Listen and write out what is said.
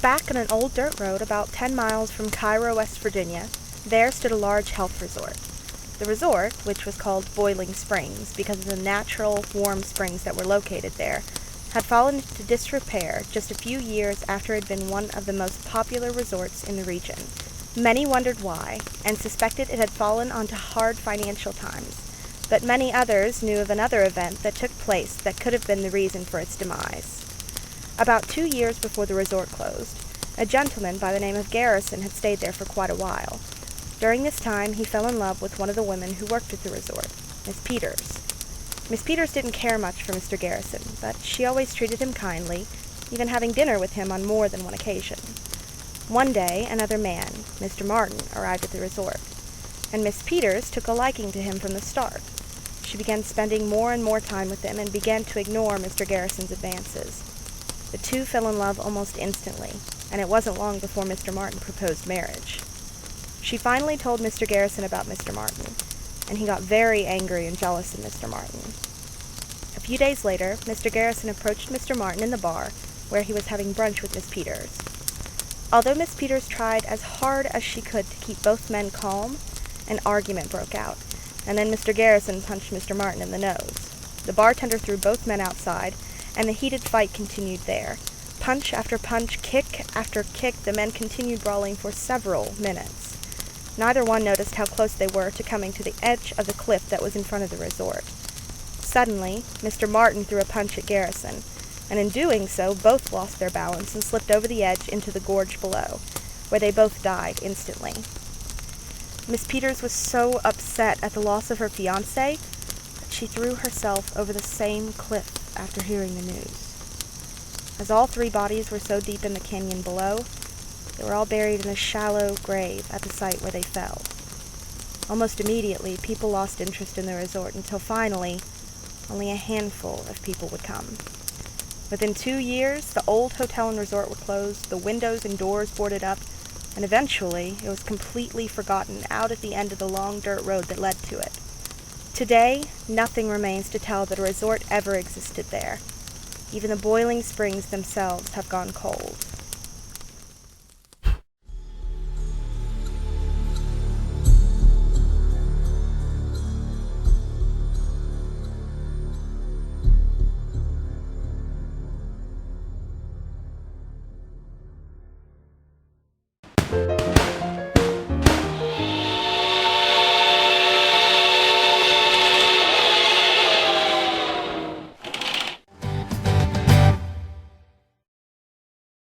Back on an old dirt road about 10 miles from Cairo, West Virginia, there stood a large health resort. The resort, which was called Boiling Springs because of the natural, warm springs that were located there, had fallen into disrepair just a few years after it had been one of the most popular resorts in the region. Many wondered why, and suspected it had fallen onto hard financial times, but many others knew of another event that took place that could have been the reason for its demise. About 2 years before the resort closed, a gentleman by the name of Garrison had stayed there for quite a while. During this time, he fell in love with one of the women who worked at the resort, Miss Peters. Miss Peters didn't care much for Mr. Garrison, but she always treated him kindly, even having dinner with him on more than one occasion. One day, another man, Mr. Martin, arrived at the resort, and Miss Peters took a liking to him from the start. She began spending more and more time with him and began to ignore Mr. Garrison's advances. The two fell in love almost instantly, and it wasn't long before Mr. Martin proposed marriage. She finally told Mr. Garrison about Mr. Martin, and he got very angry and jealous of Mr. Martin. A few days later, Mr. Garrison approached Mr. Martin in the bar, where he was having brunch with Miss Peters. Although Miss Peters tried as hard as she could to keep both men calm, an argument broke out, and then Mr. Garrison punched Mr. Martin in the nose. The bartender threw both men outside, and the heated fight continued there. Punch after punch, kick after kick, the men continued brawling for several minutes. Neither one noticed how close they were to coming to the edge of the cliff that was in front of the resort. Suddenly, Mr. Martin threw a punch at Garrison, and in doing so, both lost their balance and slipped over the edge into the gorge below, where they both died instantly. Miss Peters was so upset at the loss of her fiancé that she threw herself over the same cliff after hearing the news. As all three bodies were so deep in the canyon below, they were all buried in a shallow grave at the site where they fell. Almost immediately, people lost interest in the resort until finally, only a handful of people would come. Within 2 years, the old hotel and resort were closed, the windows and doors boarded up, and eventually it was completely forgotten out at the end of the long dirt road that led to it. Today, nothing remains to tell that a resort ever existed there. Even the boiling springs themselves have gone cold.